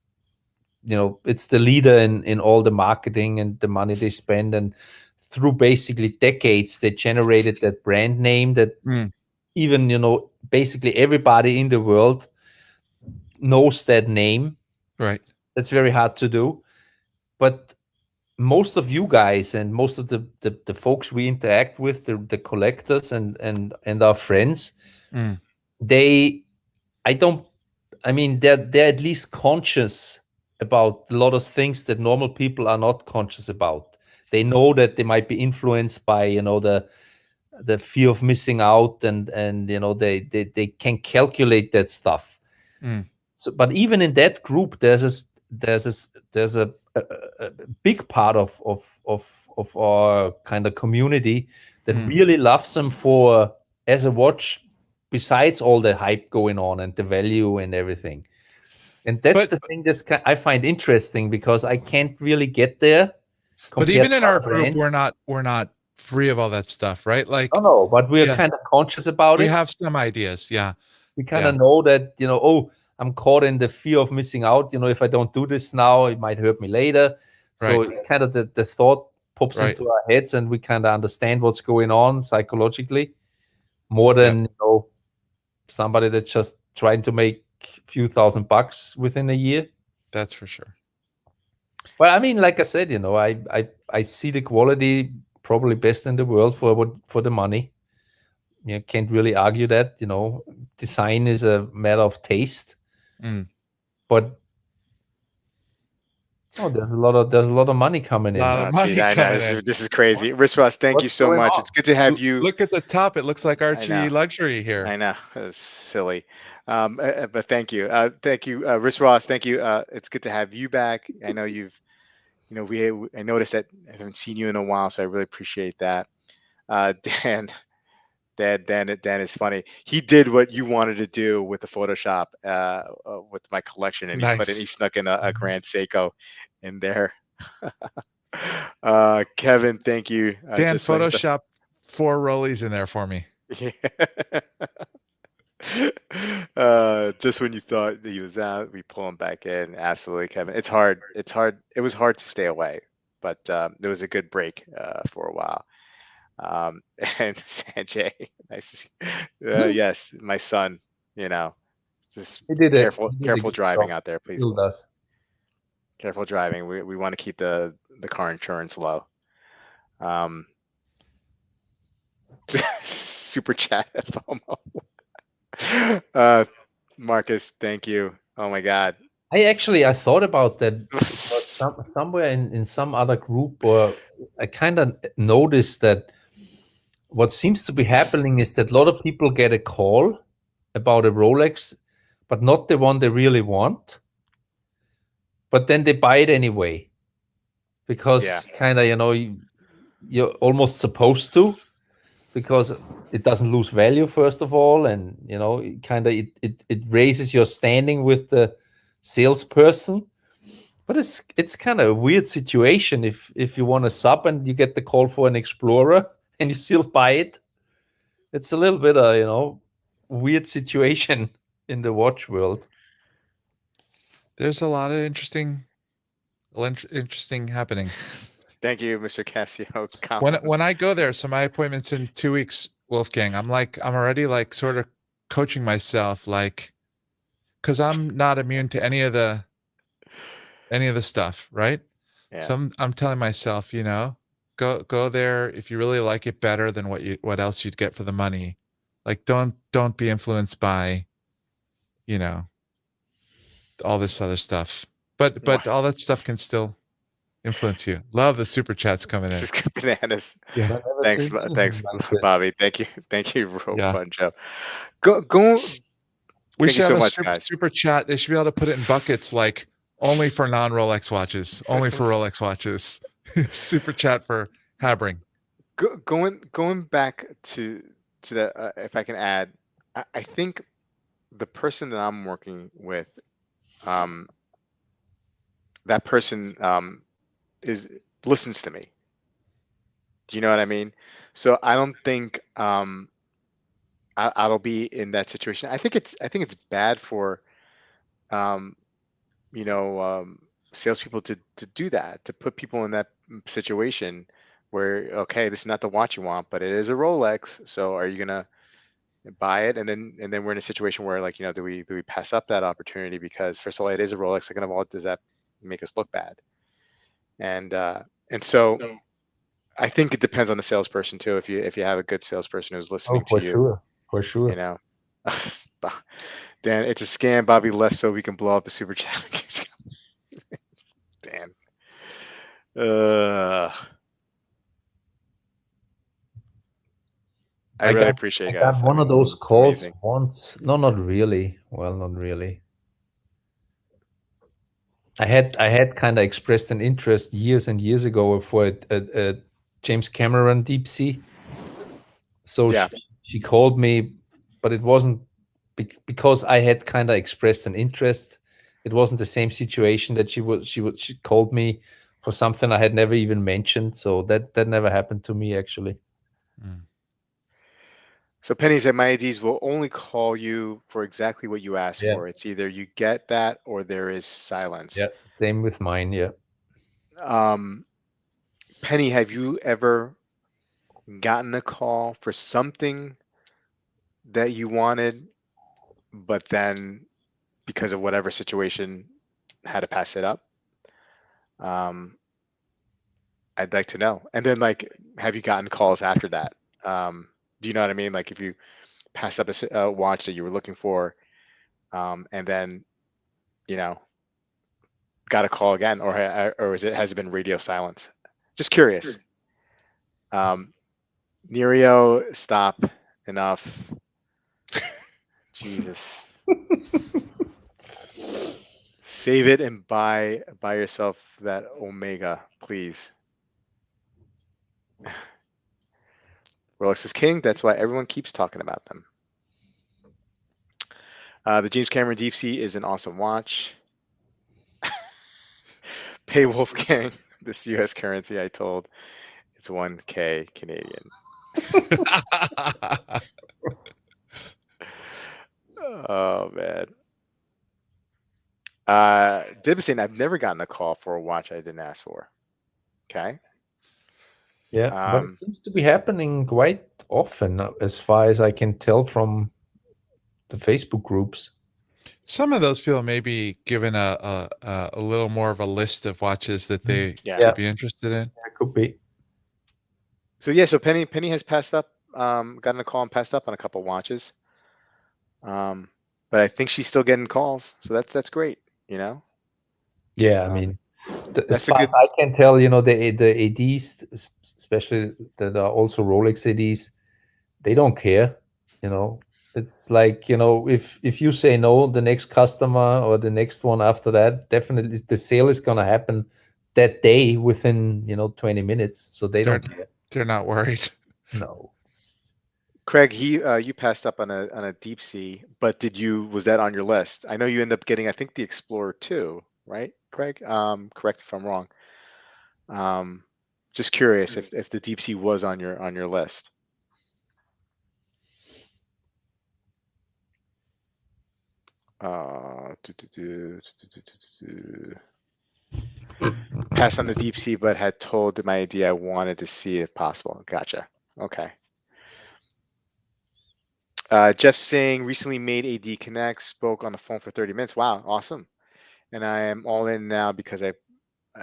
it's the leader in all the marketing and the money they spend, and through basically decades they generated that brand name that Mm, even, basically everybody in the world knows that name. right. That's very hard to do. But most of you guys and most of the folks we interact with, the collectors and our friends, Mm, they I don't I mean, they're at least conscious about a lot of things that normal people are not conscious about. They know that they might be influenced by, the fear of missing out, and they can calculate that stuff. mm, So, but even in that group, there's a big part of our kind of community that mm. really loves them for as a watch, besides all the hype going on and the value and everything. And that's But the thing I find interesting because I can't really get there compared even to in our other group, brands. we're not free of all that stuff, right? No, Like, no, but we're yeah, kind of conscious about we it. have some ideas. Yeah, We kind yeah, of know that, oh, I'm caught in the fear of missing out. If I don't do this now, it might hurt me later. right, So kind of the thought pops right. into our heads, and we kind of understand what's going on psychologically more Yep, than, somebody that's just trying to make a few $1,000 within a year. that's for sure. Well, I mean, like I said, I see the quality probably best in the world for the money. You can't really argue that. Design is a matter of taste, Mm. but oh, there's a lot of money coming A in. lot of Oh, geez, money I know coming this in. is this is crazy. Ross, thank you What's so going much. on? It's good to have you. Look at the top. It looks like I know. Archie Luxury here. I know. It's silly. But thank you. Thank you, Ross. Thank you. It's good to have you back. I know I noticed that I haven't seen you in a while, so I really appreciate that. Dan, Dan is funny. He did what you wanted to do with the Photoshop, with my collection, and he Nice. snuck in a Grand Seiko in there. Kevin, thank you. Dan, Just when you thought, Photoshop 4 rollies in there for me. yeah. Just when you thought that he was out, we pull him back in. Absolutely, Kevin. It's hard. It's hard. It was hard to stay away, but it was a good break for a while. Um, and Sanjay, nice to see. Hmm? Yes, my son. You know, just He did a careful, he did a careful good job. driving out there, please. Still does. Careful driving. We want to keep the car insurance low. Um, super chat at FOMO. Marcus, thank you. Oh my God. I thought about that because somewhere in some other group, or I kind of noticed that what seems to be happening is that a lot of people get a call about a Rolex, but not the one they really want. But then they buy it anyway Yeah. because kind of, you're almost supposed to, because it doesn't lose value first of all, and it kind of it raises your standing with the salesperson. But it's kind of a weird situation if you want to sub and you get the call for an Explorer and you still buy it. It's a little bit of, weird situation in the watch world. There's a lot of interesting happenings. Thank you, Mr. Casio. When Compliment. when I go there, so my appointment's in 2 weeks, Wolfgang. I'm already like sort of coaching myself, like, because I'm not immune to any of the stuff, right? Yeah. So I'm telling myself, go there if you really like it better than what else you'd get for the money. Like don't be influenced by, you know, all this other stuff. But all that stuff can still influence you. Love the super chats coming This in. is good bananas. Yeah, I never Thanks, seen anything thanks, like that. Bobby. Thank you, Rope Yeah. Fun Joe. Go. We Thank you should have so a much, guys. super chat. They should be able to put it in buckets, like only for non-Rolex watches, only for Rolex watches. Super chat for Habring. Going back to the if I can add, I think the person that I'm working with, um, that person is listens to me. Do you know what I mean? So I don't think I'll be in that situation. I think it's bad for um, you know, salespeople to do that, to put people in that situation where, okay, this is not the watch you want, but it is a Rolex. So are you gonna buy it? And then we're in a situation where, like, do we pass up that opportunity because, first of all, it is a Rolex. Second of all, does that make us look bad? And so I think it depends on the salesperson too. If you have a good salesperson who's Oh, listening to for you, sure, for you sure. know. Dan, it's a scam. Bobby left so we can blow up a super chat. Dan. Uh, I I really got appreciate I you got guys. I one of mean, those it's calls amazing. once. No, not really. Well, not really. I had kind of expressed an interest years and years ago for a James Cameron deep sea. So Yeah. she called me, but it wasn't because I had kind of expressed an interest. It wasn't the same situation that she called me for something I had never even mentioned. So that never happened to me actually. Mm. So Penny said my IDs will only call you for exactly what you ask Yeah. for. It's either you get that or there is Yeah. silence. Same with mine. Yeah. Um, Penny, have you ever gotten a call for something that you wanted, but then because of whatever situation had to pass it up? Um, I'd like to know. And then, like, have you gotten calls after that? Do you know what I mean? Like, if you pass up a watch that you were looking for, and then, you know, got a call again, or has it been radio silence? Just curious. Um, Nerio, stop. Enough. Jesus. Save it and buy yourself that Omega, please. Rolex is king. That's why everyone keeps talking about them. The James Cameron Deep Sea is an awesome watch. Pay Wolfgang this U.S. currency. I told it's 1K Canadian. Oh man. Dibson, I've never gotten a call for a watch I didn't ask for. Okay. Yeah, but it Um, seems to be happening quite often, as far as I can tell from the Facebook groups. Some of those people may be given a little more of a list of watches that they yeah. Yeah, could be interested in. it could be. So yeah, so Penny has passed up, gotten a call and passed up on a couple watches. But I think she's still getting calls, so that's great. You know, Yeah, I um, mean, as that's a far as good. I can tell, the ADs, especially that are also Rolex ADs, they don't care. You know, it's like, if you say no, the next customer or the next one after that, definitely the sale is gonna happen that day within 20 minutes. So they They're don't care. they're not worried. No. Craig, you passed up on a deep sea, but was that on your list? I know you end up getting, I think, the Explorer 2, right, Craig? Correct if I'm wrong. Um, just curious if the deep sea was on your list. Passed on the deep sea, but had told my idea I wanted to see if possible. Gotcha. Okay. Jeff Singh recently made AD Connect, spoke on the phone for 30 minutes. Wow, awesome. And I am all in now because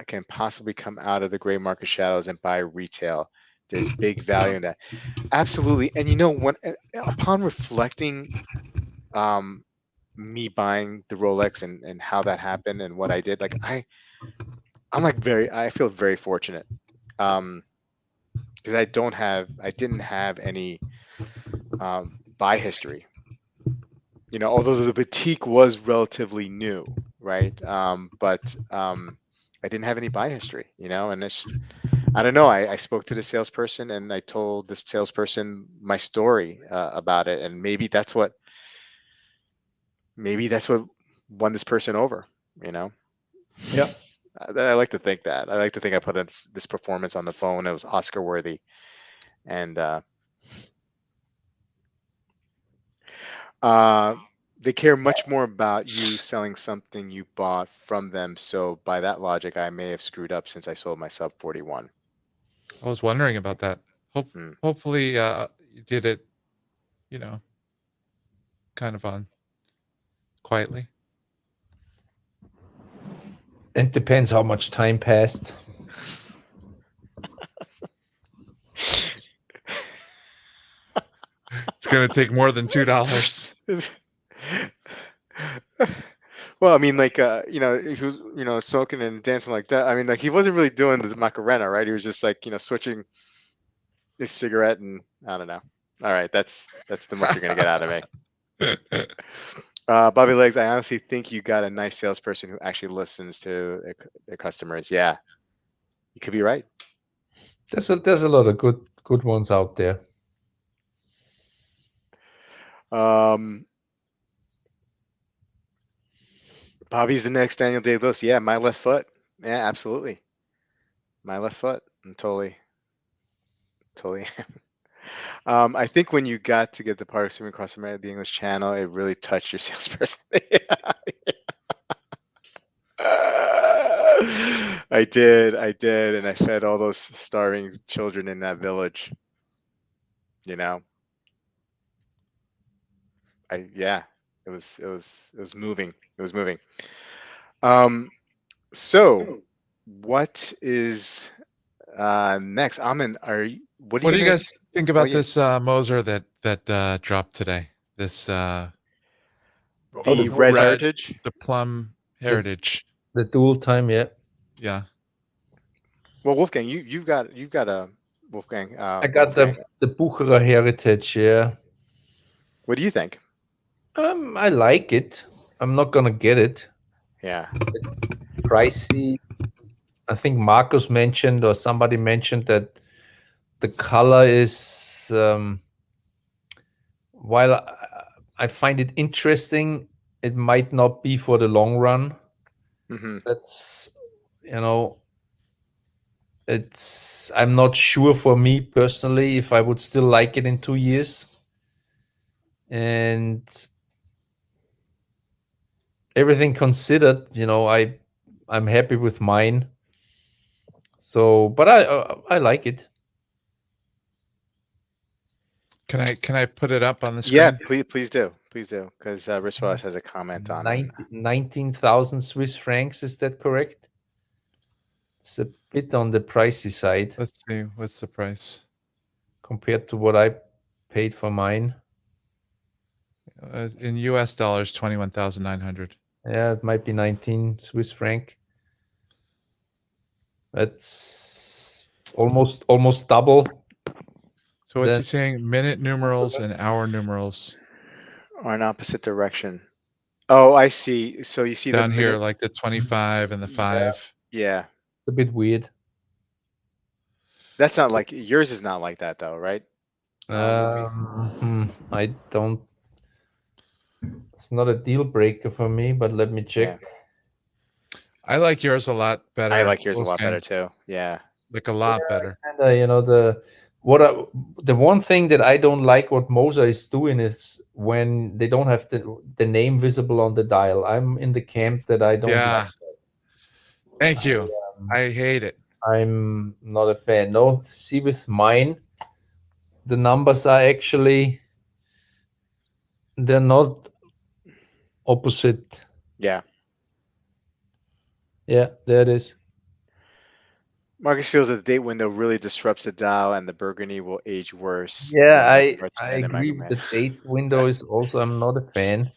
can possibly come out of the gray market shadows and buy retail. There's big value in that. Absolutely. And when upon reflecting, um, me buying the Rolex and how that happened and what I did, like I'm like I feel very fortunate. Um, because I didn't have any buy history. Although the boutique was relatively new, right? But I didn't have any buy history, and it's I don't know. I spoke to the salesperson and I told this salesperson my story about it, and maybe that's what won this person over. You know, Yeah. I like to think that. I like to think I put this performance on the phone. It was Oscar worthy, and uh, they care much more about you selling something you bought from them. So by that logic, I may have screwed up since I sold my sub 41. I was wondering about that. Hmm. Hopefully, you did it, you know, kind of on quietly. It depends how much time passed. It's gonna take more than $2. Well, I mean, like, he was, smoking and dancing like that. I mean, like, he wasn't really doing the Macarena, right? He was just like, switching his cigarette, and I don't know. All right, that's the most you're gonna get out of me. Bobby Legs, I honestly think you got a nice salesperson who actually listens to their customers. Yeah, you could be right. There's a lot of good ones out there. Um, Bobby's the next Daniel Day-Lewis. Yeah, my left foot. Yeah, absolutely. My left foot. I'm totally. I think when you got to get the part of swimming across the English Channel, it really touched your salesperson. I did, and I fed all those starving children in that village. You know, yeah, it was moving. It was moving. So what is next? Amin, what are What you do you gonna? guys think Oh about yeah, this Moser that dropped today? This Oh, the Red red, Heritage. the plum the heritage. the dual time, yeah. Yeah. Well, Wolfgang, you've got a Wolfgang. I got Wolfgang, the Bucherer Heritage, yeah. what do you think? I like it. I'm not gonna get it. Yeah. Pricey. I think Marcus mentioned or somebody mentioned that the color is while I find it interesting, it might not be for the long run. Hmm. That's you know, I'm not sure for me personally if I would still like it in 2 years. And everything considered, I'm happy with mine. So, but I like it. Can I put it up on the Yeah, screen? please do, because Riswas has a comment on it. 19,000 Swiss francs. Is that correct? It's a bit on the pricey side Let's see. What's the price? compared to what I paid for mine. In US dollars, 21,900. Yeah, it might be 19 Swiss franc. That's almost double. So what's he Then saying? Minute numerals and hour numerals Or in opposite direction. Oh, I see. So you see the down here, minute? like the 25 and the 5. Yeah, it's a bit weird. that's not like yours is not like that though, right? Wolfie? I don't. It's not a deal breaker for me, but let me Yeah, check. I like yours a lot I better, like yours a lot better Wolfgang. too. Yeah. Like a lot better. Kinda, the one thing that I don't like what Moser is doing is when they don't have the name visible on the dial. I'm in the camp that I don't Yeah. like. Thank you. I hate it. I'm not a fan. No, see with mine, the numbers are actually they're not opposite. Yeah. Yeah, there it is. Marcus feels that the date window really disrupts the dial, and the Burgundy will age worse Yeah, than the I Schwarzman and agree Mega with Man. the date window is also I'm not a fan.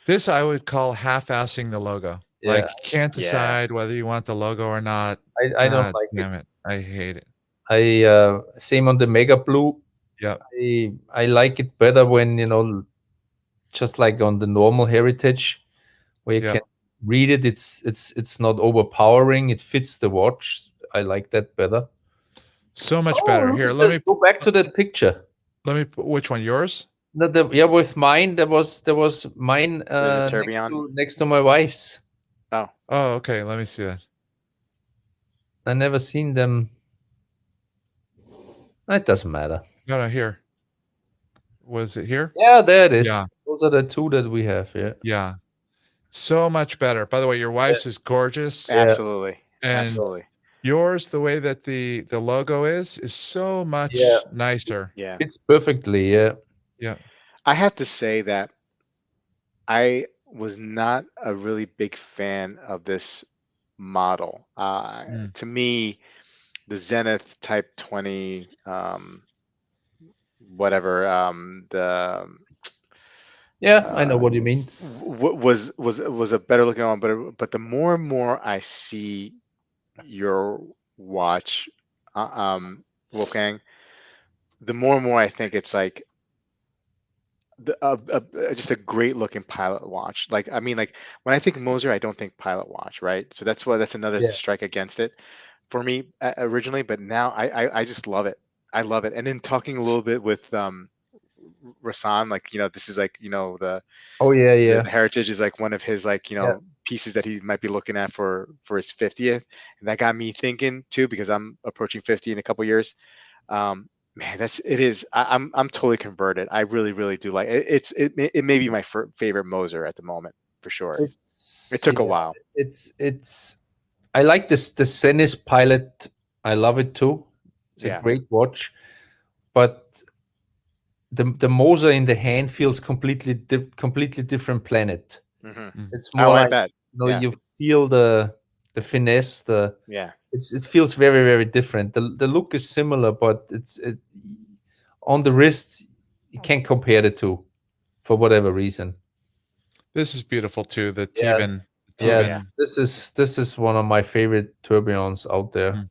This I would call half-assing the logo. Yeah, Like, you can't Yeah. decide whether you want the logo or not. I don't God like damn it. it. I hate it. I same on the Mega Blue. Yep. I like it better when just like on the normal Heritage, where you Yep. can read it. It's not overpowering. It fits the watch. I like that better. So much Oh, better. look Here, at that. Go back to that picture. which one? Yours? No, yeah, with mine there was mine The next Tourbillon. to next to my wife's. Oh, Oh, okay. Let me see that. I never seen them. It doesn't matter. No, here. Was it here? Yeah, there it is. Yeah. Those are the two that we have. Yeah, Yeah. So much better. By the way, your yeah, wife's is gorgeous. yeah. absolutely. And Absolutely. yours, the way that the logo is so Yeah. much nicer. Yeah. Fits perfectly. Yeah, Yeah. I have to say that I was not a really big fan of this model. Mm. To me, the Zenith Type 20, whatever, yeah. I know what you mean. was a better looking one. But the more and more I see your watch, Wolfgang, the more and more I think it's like just a great looking pilot watch. Like, I mean, like when I think Moser, I don't think pilot watch, right? So that's another Yeah. strike against it for me originally. But now I just love it. I love it. And then talking a little bit with Rasan, like, this is like, Oh yeah, the yeah, heritage is like one of his, like, yeah. pieces that he might be looking at for his 50th, and that got me thinking too, because I'm approaching 50 in a couple years. Man, it is. I'm totally converted. I really, really do like it. It may be my favorite Moser at the moment for sure. It It's took a yeah. while. It's. I like this the Zenis Pilot. I love it too. It's a Yeah. great watch, but the Moser in the hand feels completely different planet. Hmm. It's Oh, more I like bet. Yeah. you feel the finesse. Yeah. It feels very very different. The look is similar, but on the wrist you can't compare the two for whatever reason. This is beautiful too. The Yeah, Teven. Oh yeah. yeah. Teven. This is one of my favorite tourbillons out there. Mm.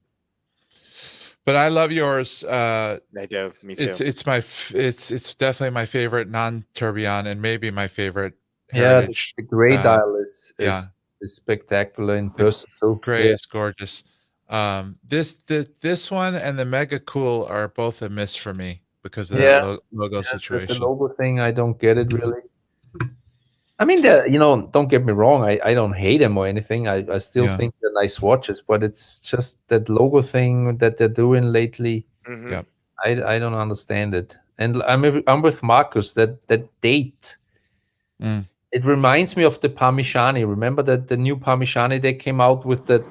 But I love yours. I do. Me too. It's definitely my favorite non-tourbillon and maybe my favorite Yeah, heritage. the gray dial is Yeah. is spectacular in The person too. gray Yeah, is gorgeous. This one and the Mega Cool are both a miss for me because of that yeah, logo yeah. The situation. logo thing, I don't get it really. I mean, don't get me wrong. I don't hate them or anything. I still Yeah. think they're nice watches, but it's just that logo thing that they're doing lately. Hmm. Yeah. I don't understand it. And I'm with Marcus. That date. Mm. It reminds me of the Parmigiani. Remember that the new Parmigiani they came out with that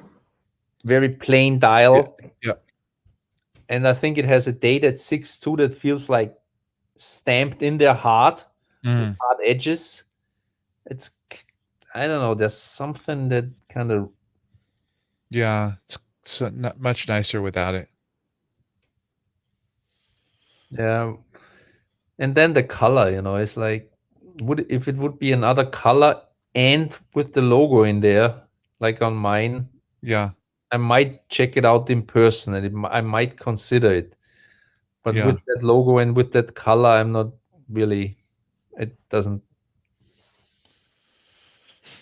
very plain dial, Yeah. and I think it has a date at 6-2 that feels like stamped in there hard with Mm. hard edges. It's I don't know. There's something that kind of Yeah. It's not much nicer without it. yeah. And then the color, it's like would if it would be another color and with the logo in there, like on mine, Yeah. I might check it out in person and I might consider it. But Yeah. with that logo and with that color, I'm not really. It doesn't.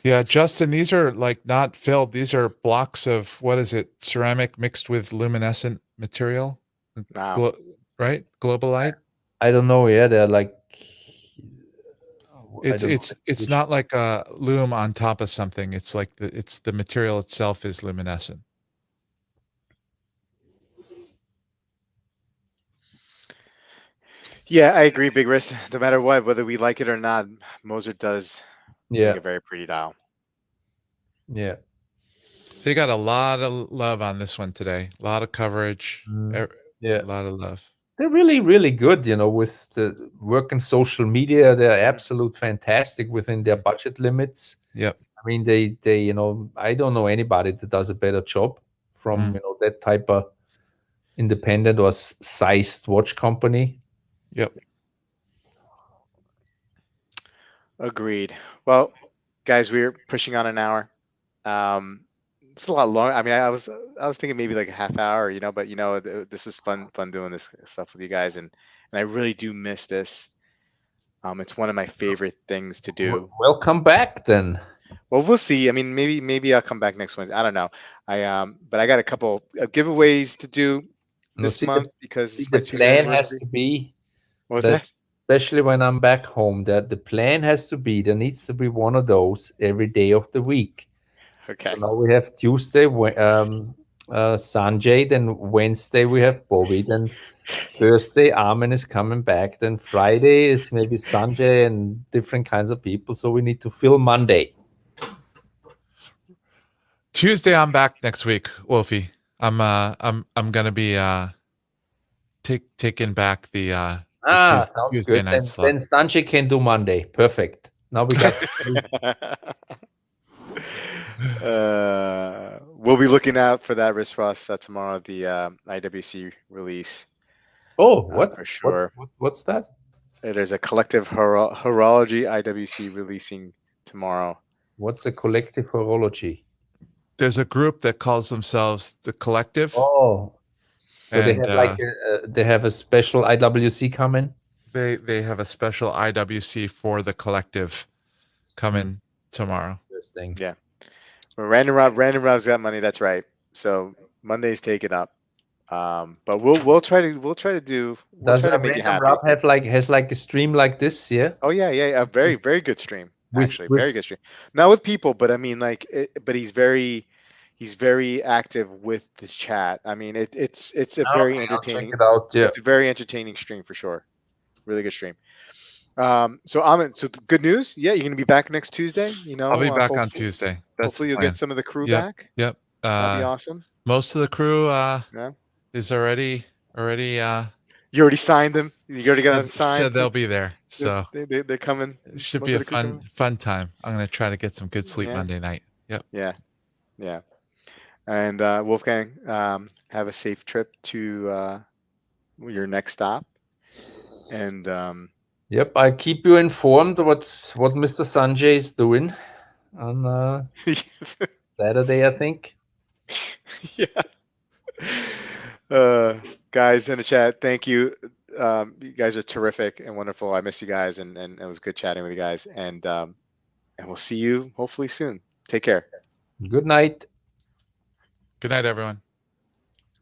Yeah, Justin, these are like not filled. These are blocks of what is it? Ceramic mixed with luminescent material. Wow. Glo- right? Globalite. I don't know. Yeah, they're like. I It's don't know. it's not like a loom on top of something. It's like the material itself is luminescent. Yeah, I agree, Big Risk. No matter what, whether we like it or not, Moser does make Yeah, a very pretty dial. yeah. They got a lot of love on this one today. A lot of coverage. Mm, A yeah. lot of love. They're really, really good. With the work in social media, they're Mhm. absolute fantastic within their budget limits. Yep. I mean, they I don't know anybody that does a better job from that type of independent or sized watch company. Yep. Agreed. Well, guys, we're pushing on an hour. Um, it's a lot long. I mean, I was thinking maybe like a half hour, but this was fun doing this stuff with you guys, and I really do miss this. It's one of my favorite things to do. Welcome back then. Well, we'll see. I mean, maybe I'll come back next Wednesday. I don't know. But I got a couple of giveaways to do No, this month because see, it's my the 2 year plan has anniversary. to be What was that, that? especially when I'm back home, that the plan has to be there needs to be one of those every day of the week. So Okay. now we have Tuesday, Sanjay, then Wednesday we have Bobby, then Thursday Amin is coming back, then Friday is maybe Sanjay and different kinds of people. So we need to fill Monday. Tuesday, I'm back next week, Wolfie. I'm gonna be taking back the Sounds Tuesday good. night Then slot. Sanjay can do Monday. Perfect. Now we got. We'll be looking out for that wristwatch tomorrow, the IWC release. Oh, For sure. what's that? There's a collective horology IWC releasing tomorrow. What's a collective horology? There's a group that calls themselves the Collective. Oh, so they And, have like they have a special IWC coming. They have a special IWC for the Collective coming tomorrow. Interesting. Yeah. Well, Random Rob's got money. That's right. So Monday's taken up. But we'll try to Does a make you Random happy. Rob has like a stream like this? Yeah. Oh yeah, a very good stream actually, With very good stream. Not with people, but I mean but he's very active with the chat. I mean it's a very okay, I'll check entertaining. it out. Yeah. It's a very entertaining stream for sure. Really good stream. So good news. Yeah, you're gonna be back next Tuesday. I'll be back on Hopefully, Tuesday. That's the you'll plan. get some of the crew Yep. back. Yep. That'd be awesome. Most of the crew Yeah. is already You already signed them. You already got them signed. said they'll be there. So They're coming. it should Most be of a the crew coming. fun time. I'm gonna try to get some good sleep Yeah. Monday night. Yep. Yeah. And Wolfgang, have a safe trip to your next stop. And Yep. I keep you informed what Mr. Sanjay is doing on Saturday, I think. yeah. Guys in the chat, thank you. You guys are terrific and wonderful. I miss you guys, and it was good chatting with you guys. And we'll see you hopefully soon. Take care. Good night. Good night, everyone.